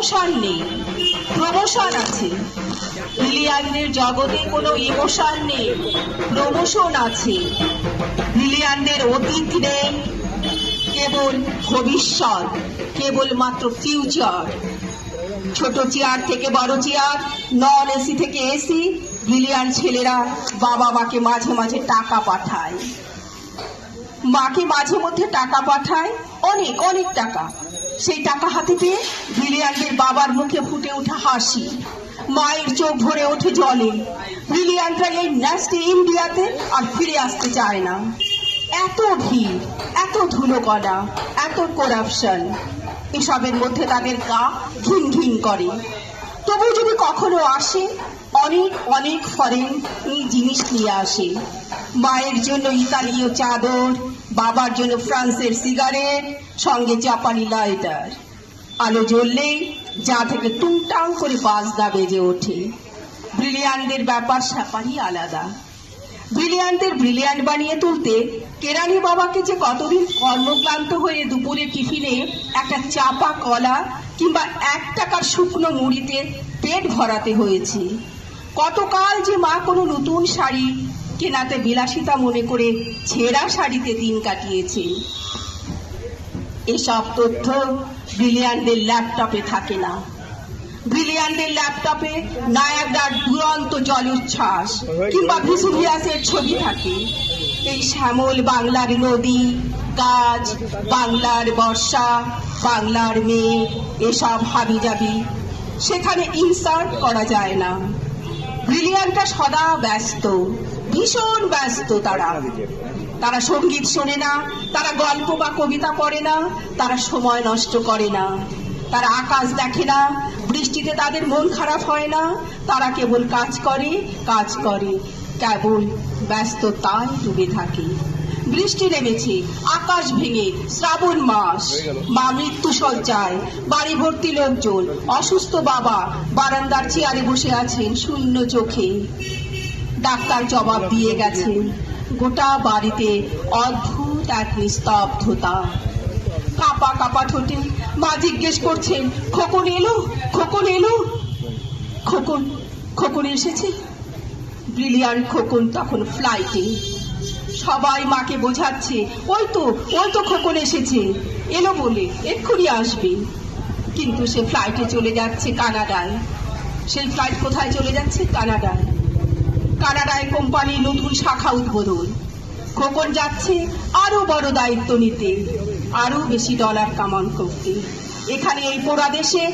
Emotion নেই, promotion আছে। ব্রিলিয়ানদের জগতে কোনো ইমোশন নেই, প্রমোশন আছে। ব্রিলিয়ানদের অতীত নেই, কেবল ভবিষ্যৎ, কেবলমাত্র ফিউচার। ছোট চেয়ার থেকে বড় চেয়ার, নন এসি থেকে এসি, ব্রিলিয়ান ছেলেরা বাবা মাকে মাঝে মাঝে টাকা পাঠায়, মাকে মাঝে মধ্যে টাকা পাঠায়, অনেক অনেক টাকা। সেই টাকা হাতে পেয়ে ব্রিলিয়ানদের বাবার মুখে ফুটে ওঠা হাসি, মায়ের চোখ ভরে ওঠে জলে। ব্রিলিয়ানরা এই ন্যাস্টি ইন্ডিয়াতে আর ফিরে আসতে চায় না। এত ভিড়, এত ধুলোকণা, এত করাপশন, এসবের মধ্যে তাদের গা ঘিন ঘিন করে। তবু যদি কখনো আসে, অনেক অনেক ফরেন জিনিস নিয়ে আসে। মায়ের জন্য ইতালীয় চাদর, বাবার জন্য ফ্রান্সের সিগারেট, সঙ্গে জাপানি লাইটার। আলো জ্বললেই যা থেকে টুংটাং করে বাজনা বেজে ওঠে। ব্রিলিয়ানদের ব্যাপার স্যাপারই আলাদা। ব্রিলিয়ানদের ব্রিলিয়ান্ট বানিয়ে তুলতে কেরানি বাবাকে যে কতদিন কর্মক্লান্ত হয়ে দুপুরে টিফিনে একটা চাপা কলা কিংবা 1 টাকার শুকনো মুড়িতে পেট ভরাতে হয়েছে। কতকাল যে মা কোনো নতুন শাড়ি কেনাতে বিলাসিতা মনে করে ছেঁড়া শাড়িতে দিন কাটিয়েছে। এসব তথ্য ব্রিলিয়ানদের ল্যাপটপে থাকে না। ব্রিলিয়ানদের ল্যাপটপে নায়াগ্রার দুরন্ত জলোচ্ছ্বাস কিংবা ভেসুভিয়াসের ছবি থাকে। এই শ্যামল বাংলার নদী, গাছ, বাংলার বর্ষা, বাংলার মেঘ, এসব হাবিজাবি সেখানে ইনসার্ট করা যায় না। ব্রিলিয়ানটা সদা ব্যস্ত, ভীষণ ব্যস্ত। তারা সঙ্গীত শোনে না, তারা গল্প বা কবিতা পড়ে না, তারা সময় নষ্ট করে না, তারা আকাশ দেখে না, বৃষ্টিতে তাদের মন খারাপ হয় না। তারা কেবল কাজ করে, কেবল ব্যস্ততায় ডুবে থাকে। বৃষ্টি নেমেছে, আকাশ ভেঙে, শ্রাবণ মাস, মা মৃত্যু সজ্জায়, বাড়ি ভর্তি লোকজন, অসুস্থ বাবা বারান্দার চেয়ারে বসে আছেন শূন্য চোখে। ডাক্তার জবাব দিয়ে গেছেন। গোটা বাড়িতে অদ্ভুত এক নিস্তব্ধতা। কাঁপা কাঁপা ঠোঁটে মা জিজ্ঞেস করছেন, খোকন এলো, খোকন এলো? খোকন এসেছে? ব্রিলিয়ান্ট খোকন তখন ফ্লাইটে। সবাই মাকে বোঝাচ্ছে, ওই তো খোকন এসেছে, এলো বলে এক্ষুনি আসবে। কিন্তু সে ফ্লাইটে চলে যাচ্ছে কানাডায়। সেই ফ্লাইট কোথায় চলে যাচ্ছে? কানাডায় কোম্পানির নতুন শাখা উদ্বোধন। খোকন যাচ্ছে আরো বড় দায়িত্ব নিতে, আরো বেশি ডলার কামান করতে। এখানে এই পোড়া দেশে